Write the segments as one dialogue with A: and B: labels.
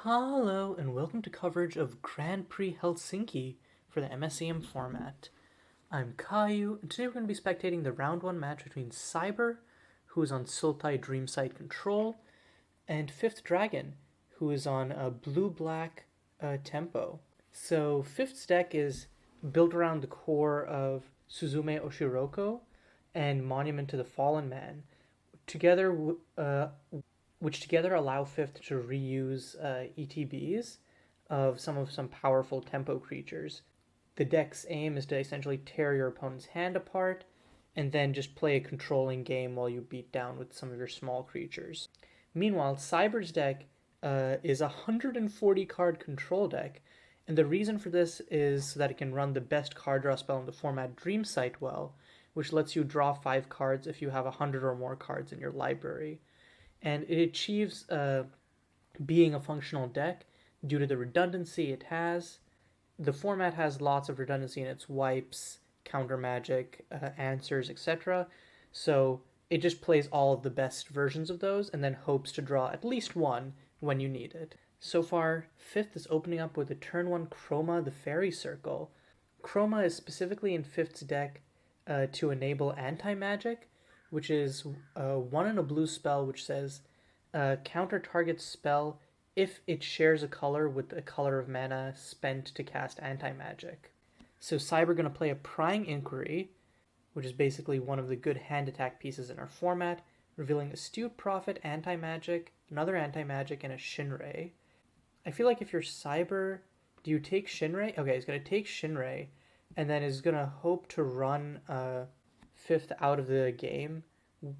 A: Hello and welcome to coverage of Grand Prix Helsinki for the MSEM format. I'm Caillou, and today we're going to be spectating the round 1 match between Cyber, who is on Sultai Dreamsight Control, and FifthDragon, who is on a blue-black tempo. So Fifth's deck is built around the core of Suzume Oshiroko and Monument to the Fallen Man, together which together allow Fifth to reuse ETBs of some powerful tempo creatures. The deck's aim is to essentially tear your opponent's hand apart and then just play a controlling game while you beat down with some of your small creatures. Meanwhile, Cyber's deck is a 140 card control deck, and the reason for this is so that it can run the best card draw spell in the format Dreamsight well, which lets you draw 5 cards if you have 100 or more cards in your library. And it achieves being a functional deck due to the redundancy it has. The format has lots of redundancy in its wipes, counter magic, answers, etc. So it just plays all of the best versions of those and then hopes to draw at least one when you need it. So far, Fifth is opening up with a turn 1 Chroma the Fairy Circle. Chroma is specifically in Fifth's deck to enable anti-magic, which is 1 and a blue spell which says counter target spell if it shares a color with a color of mana spent to cast anti-magic. So Cyber going to play a Prying Inquiry, which is basically one of the good hand attack pieces in our format, revealing Astute Prophet, anti-magic, another anti-magic, and a Shinrei. I feel like if you're Cyber, do you take Shinrei? Okay, he's going to take Shinrei, and then is going to hope to run Fifth out of the game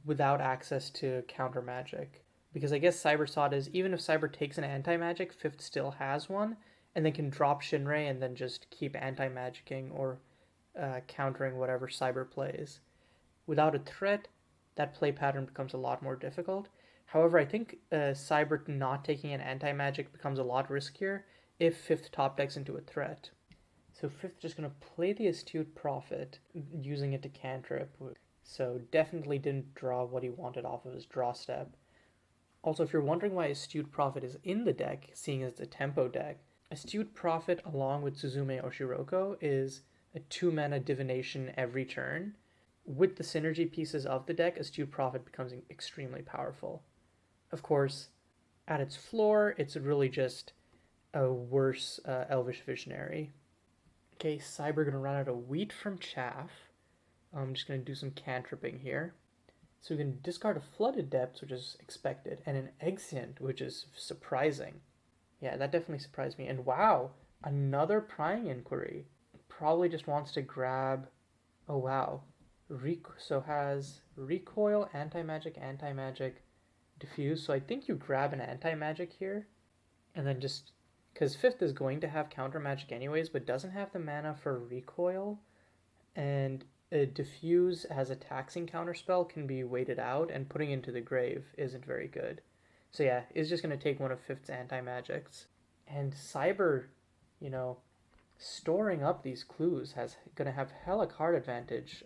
A: without access to counter magic. Because I guess Cyber thought is even if Cyber takes an anti-magic, Fifth still has one, and then can drop Shinrei and then just keep anti-magicking or countering whatever Cyber plays. Without a threat, that play pattern becomes a lot more difficult. However, I think Cyber not taking an anti-magic becomes a lot riskier if Fifth top decks into a threat. So Fifth just going to play the Astute Prophet, using it to cantrip. So definitely didn't draw what he wanted off of his draw step. Also, if you're wondering why Astute Prophet is in the deck, seeing as it's a tempo deck, Astute Prophet along with Suzume Oshiroko is a 2-mana divination every turn. With the synergy pieces of the deck, Astute Prophet becomes extremely powerful. Of course, at its floor, it's really just a worse Elvish Visionary. Okay, Cyber gonna run out of Wheat from Chaff. I'm just gonna do some cantripping here. So we can discard a Flooded Depths, which is expected, and an Exeunt, which is surprising. Yeah, that definitely surprised me. And wow, another Prying Inquiry. Probably just wants to grab... Oh wow. So has Recoil, Anti-Magic, Diffuse. So I think you grab an Anti-Magic here, and then just... Because Fifth is going to have counter magic anyways, but doesn't have the mana for Recoil, and Diffuse has a taxing counterspell, can be waited out, and putting into the grave isn't very good. So yeah, is just going to take one of Fifth's anti-magics. And Cyber, storing up these clues is going to have hella card advantage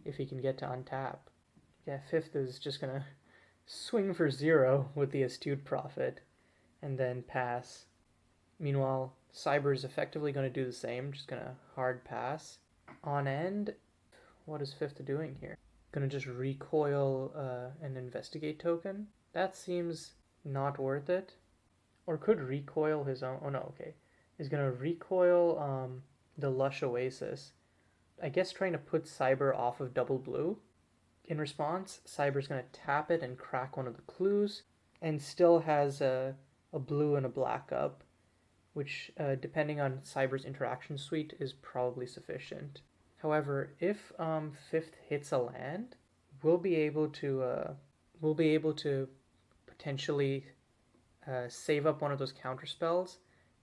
A: if he can get to untap. Yeah, Fifth is just going to swing for 0 with the Astute Prophet and then pass. Meanwhile, Cyber is effectively going to do the same, just going to hard pass. On end, what is Fifth doing here? Gonna just recoil an Investigate token? That seems not worth it. Or could recoil his own... Oh no, okay. He's gonna recoil the Lush Oasis. I guess trying to put Cyber off of double blue. In response, Cyber's gonna tap it and crack one of the clues, and still has a blue and a black up, which, depending on Cyber's interaction suite, is probably sufficient. However, if Fifth hits a land, we'll be able to potentially save up one of those counter spells,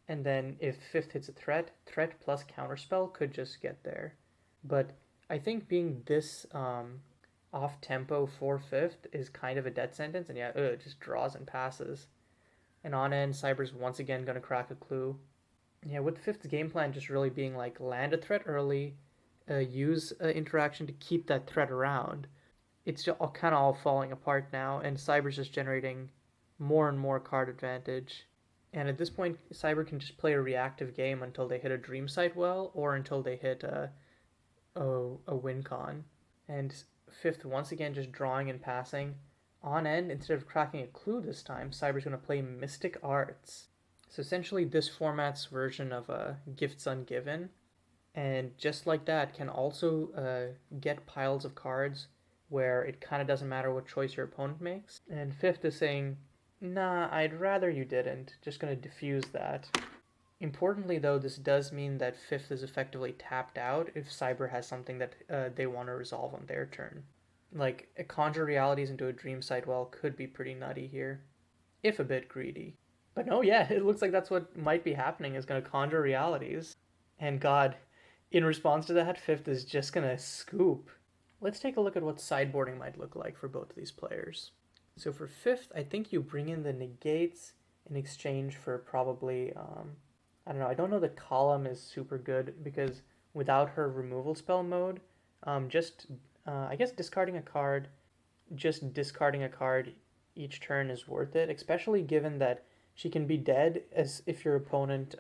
A: and then if Fifth hits a threat plus counter spell could just get there. But I think being this off tempo for Fifth is kind of a death sentence, and yeah, it just draws and passes. And on end, Cyber's once again gonna crack a clue. Yeah, with Fifth's game plan just really being like land a threat early, use interaction to keep that threat around. It's just all falling apart now, and Cyber's just generating more and more card advantage. And at this point, Cyber can just play a reactive game until they hit a Dreamsight well or until they hit a win con. And Fifth, once again, just drawing and passing. On end, instead of cracking a clue this time, Cyber's going to play Mystic Arts. So essentially this format's version of Gifts Ungiven. And just like that, can also get piles of cards where it kind of doesn't matter what choice your opponent makes. And Fifth is saying, nah, I'd rather you didn't. Just going to diffuse that. Importantly, though, this does mean that Fifth is effectively tapped out if Cyber has something that they want to resolve on their turn. Like, a Conjure Realities into a Dreamsight well could be pretty nutty here, if a bit greedy. But no, yeah, it looks like that's what might be happening, is going to Conjure Realities. And God, in response to that, Fifth is just going to scoop. Let's take a look at what sideboarding might look like for both of these players. So for Fifth, I think you bring in the negates in exchange for probably, I don't know, I don't know that Column is super good because without her removal spell mode, I guess discarding a card each turn is worth it, especially given that she can be dead as if your opponent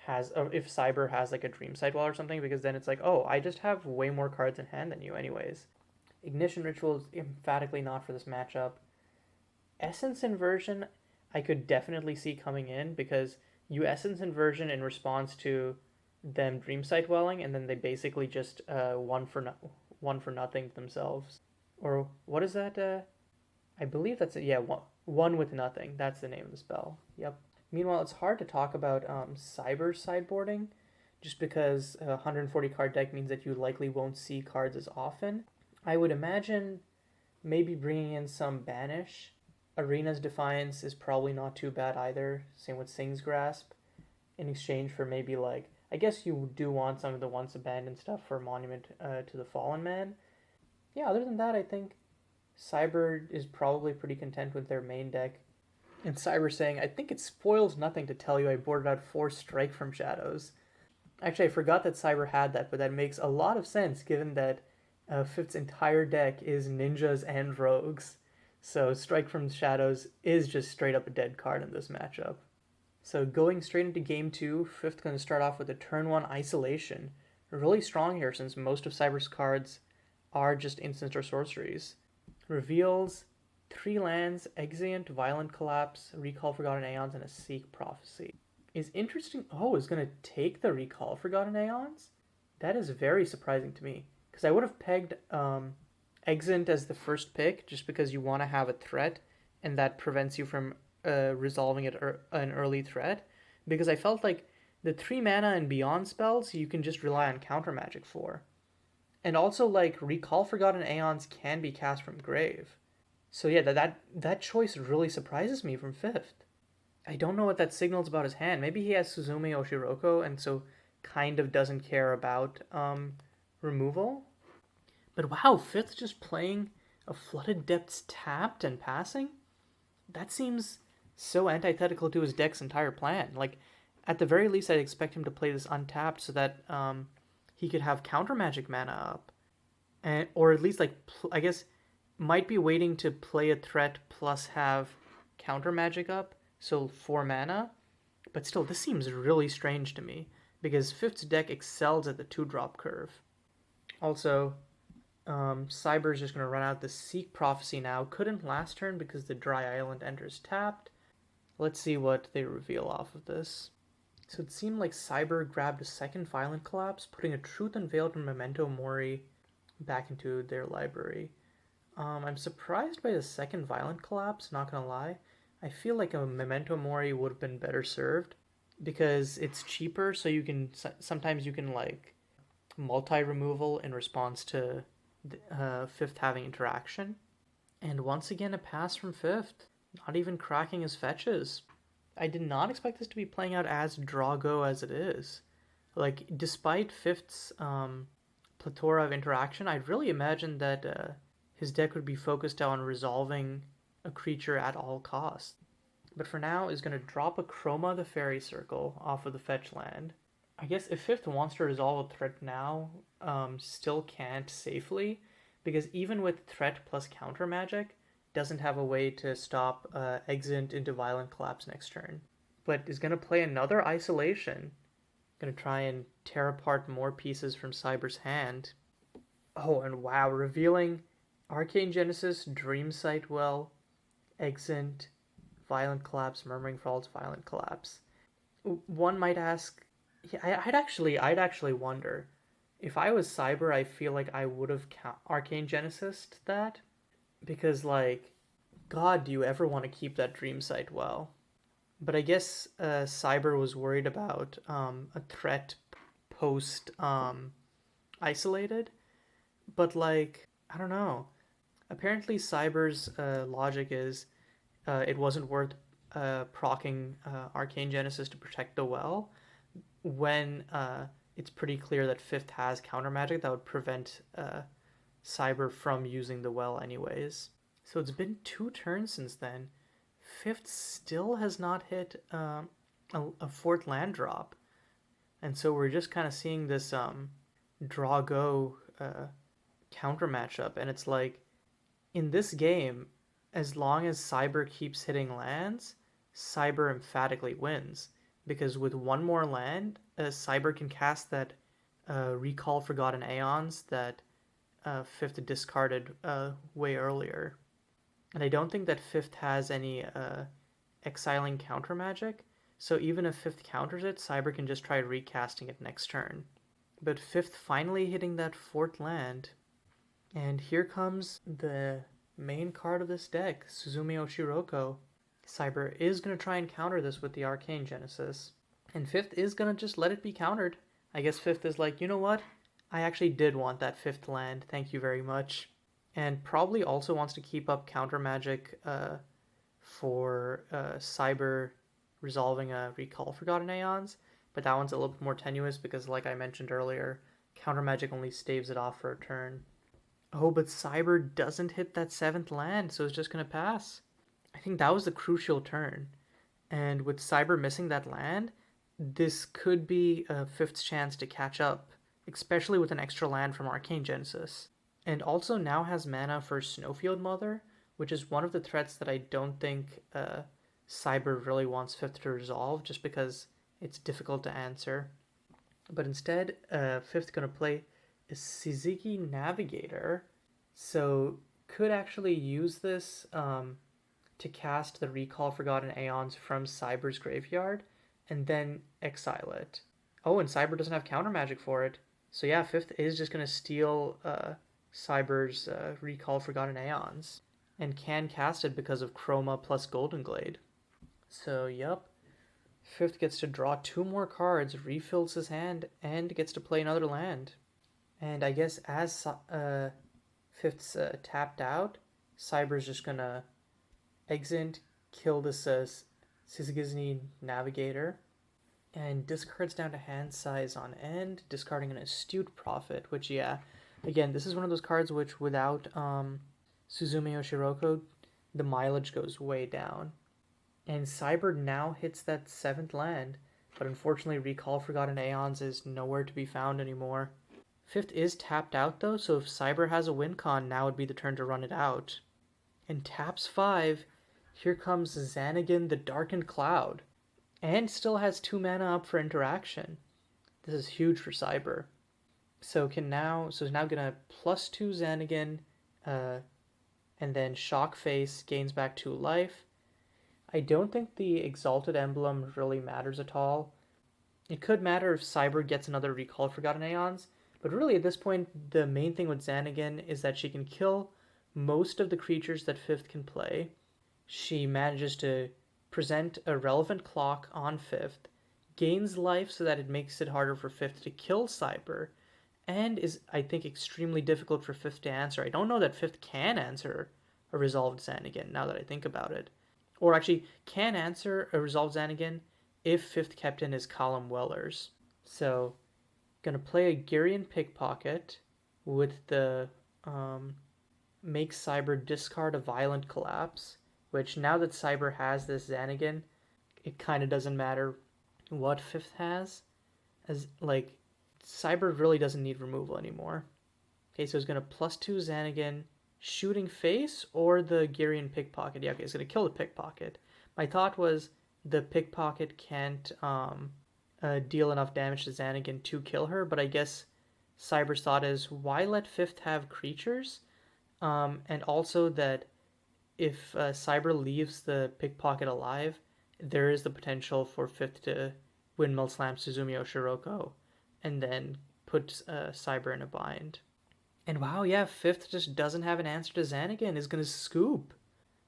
A: if Cyber has like a Dreamsight Well or something, because then it's like, oh, I just have way more cards in hand than you anyways. Ignition Ritual is emphatically not for this matchup. Essence Inversion, I could definitely see coming in because you Essence Inversion in response to them Dreamsight Welling, and then they basically just one for nothing themselves. Or what is that? I believe that's it. Yeah, one with nothing. That's the name of the spell. Yep. Meanwhile, it's hard to talk about Cyber sideboarding, just because a 140 card deck means that you likely won't see cards as often. I would imagine maybe bringing in some Banish. Arena's Defiance is probably not too bad either. Same with Sing's Grasp. In exchange for maybe like, I guess you do want some of the once abandoned stuff for Monument to the Fallen Man. Yeah, other than that, I think Cyber is probably pretty content with their main deck. And Cyber saying, I think it spoils nothing to tell you I boarded out 4 Strike from Shadows. Actually, I forgot that Cyber had that, but that makes a lot of sense given that Fifth's entire deck is ninjas and rogues. So Strike from Shadows is just straight up a dead card in this matchup. So going straight into game 2, Fifth going to start off with a turn 1 Isolation. Really strong here since most of Cyber's cards are just instants or sorceries. Reveals 3 lands, Exeunt, Violent Collapse, Recall Forgotten Aeons, and a Seek Prophecy. Is interesting. Oh, is going to take the Recall Forgotten Aeons? That is very surprising to me. Because I would have pegged Exeunt as the first pick just because you want to have a threat and that prevents you from resolving it an early threat. Because I felt like the 3 mana and beyond spells you can just rely on counter magic for. And also like Recall Forgotten Aeons can be cast from grave. So yeah, that choice really surprises me from Fifth. I don't know what that signals about his hand. Maybe he has Suzumi Oshiroko and so kind of doesn't care about removal. But wow, Fifth just playing a Flooded Depths tapped and passing? That seems so antithetical to his deck's entire plan. Like, at the very least, I'd expect him to play this untapped so that he could have counter magic mana up. Or at least, like, I guess, might be waiting to play a threat plus have counter magic up, so 4 mana. But still, this seems really strange to me, because Fifth's deck excels at the 2-drop curve. Also, Cyber's just going to run out the Seek Prophecy now. Couldn't last turn because the Dry Island enters tapped. Let's see what they reveal off of this. So it seemed like Cyber grabbed a second Violent Collapse, putting a Truth Unveiled and Memento Mori back into their library. I'm surprised by the second Violent Collapse, not gonna lie. I feel like a Memento Mori would have been better served because it's cheaper, so you can sometimes you can like multi-removal in response to Fifth having interaction. And once again a pass from Fifth, not even cracking his fetches. I did not expect this to be playing out as Drago as it is. Like, despite Fifth's plethora of interaction, I'd really imagined that his deck would be focused on resolving a creature at all costs. But for now, is going to drop a Chroma the Fairy Circle off of the fetch land. I guess if Fifth wants to resolve a threat now, still can't safely, because even with threat plus counter magic, doesn't have a way to stop Exit into Violent Collapse next turn, but is going to play another Isolation. Going to try and tear apart more pieces from Cyber's hand. Oh, and wow, revealing Arcane Genesis, Dreamsight Well, Exit, Violent Collapse, Murmuring Falls, Violent Collapse. One might ask, yeah, I'd actually wonder if I was Cyber. I feel like I would have Arcane Genesis that, because like, God, do you ever want to keep that Dreamsight Well? But I guess Cyber was worried about a threat post isolated, but like, I don't know. Apparently, Cyber's logic is it wasn't worth proccing Arcane Genesis to protect the well when it's pretty clear that Fifth has counter magic that would prevent Cyber from using the well anyways. So it's been 2 turns since then. Fifth still has not hit a 4th land drop. And so we're just kind of seeing this draw-go counter matchup. And it's like, in this game, as long as Cyber keeps hitting lands, Cyber emphatically wins. Because with 1 more land, Cyber can cast that Recall Forgotten Aeons that Fifth discarded way earlier. And I don't think that Fifth has any exiling counter magic, so even if Fifth counters it, Cyber can just try recasting it next turn. But Fifth finally hitting that 4th land, and here comes the main card of this deck, Suzume Oshiroko. Cyber is going to try and counter this with the Arcane Genesis, and Fifth is going to just let it be countered. I guess Fifth is like, you know what? I actually did want that 5th land, thank you very much. And probably also wants to keep up counter magic for Cyber resolving a Recall Forgotten Aeons, but that one's a little bit more tenuous because, like I mentioned earlier, counter magic only staves it off for a turn. Oh, but Cyber doesn't hit that 7th land, so it's just going to pass. I think that was the crucial turn. And with Cyber missing that land, this could be Fifth's chance to catch up, especially with an extra land from Arcane Genesis. And also now has mana for Snowfield Mother, which is one of the threats that I don't think Cyber really wants Fifth to resolve, just because it's difficult to answer. But instead, Fifth going to play a Suzuki Navigator, so could actually use this to cast the Recall Forgotten Aeons from Cyber's graveyard, and then exile it. Oh, and Cyber doesn't have counter magic for it, so yeah, Fifth is just going to steal Cyber's Recall Forgotten Aeons, and can cast it because of Chroma plus Golden Glade. So, yep. Fifth gets to draw 2 more cards, refills his hand, and gets to play another land. And I guess as Fifth's tapped out, Cyber's just gonna exit, kill this Suzuki Navigator, and discards down to hand size on end, discarding an Astute Prophet, which, yeah, again, this is one of those cards which, without Suzume Oshiroko, the mileage goes way down. And Cyber now hits that 7th land, but unfortunately Recall Forgotten Aeons is nowhere to be found anymore. Fifth is tapped out though, so if Cyber has a win con, now would be the turn to run it out. And taps 5, here comes Xanagan the Darkened Cloud, and still has 2 mana up for interaction. This is huge for Cyber. So he's now gonna +2 Xanagan, and then Shock Face gains back 2 life. I don't think the Exalted Emblem really matters at all. It could matter if Cyber gets another Recall Forgotten Aeons, but really at this point, the main thing with Xanagan is that she can kill most of the creatures that Fifth can play. She manages to present a relevant clock on Fifth, gains life so that it makes it harder for Fifth to kill Cyber, and is, I think, extremely difficult for Fifth to answer. I don't know that Fifth can answer a resolved Xanagan, now that I think about it. Or actually, can answer a resolved Xanagan if Fifth kept in his Column Wellers. So, gonna play a Gyrian Pickpocket with the make Cyber discard a Violent Collapse, which now that Cyber has this Xanagan, it kind of doesn't matter what Fifth has, as like Cyber really doesn't need removal anymore. Okay, so he's gonna +2 Xanagan, shooting face or the Girian pickpocket? Yeah, okay, it's going to kill the pickpocket. My thought was the pickpocket can't deal enough damage to Xanagan to kill her, but I guess Cyber's thought is, why let Fifth have creatures? And also that if Cyber leaves the pickpocket alive, there is the potential for Fifth to windmill slam Suzumi Oshiroko and then put Cyber in a bind. And wow, yeah, Fifth just doesn't have an answer to Xanagan, is going to scoop.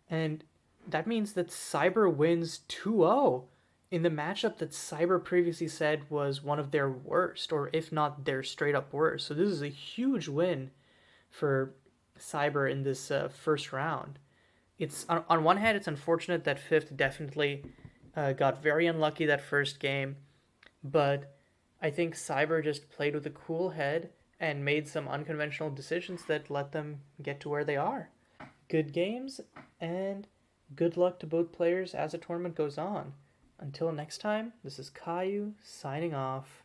A: And that means that Cyber wins 2-0 in the matchup that Cyber previously said was one of their worst, or if not their straight up worst. So this is a huge win for Cyber in this first round. It's on one hand, it's unfortunate that Fifth definitely got very unlucky that first game, but I think Cyber just played with a cool head and made some unconventional decisions that let them get to where they are. Good games, and good luck to both players as the tournament goes on. Until next time, this is Caillou signing off.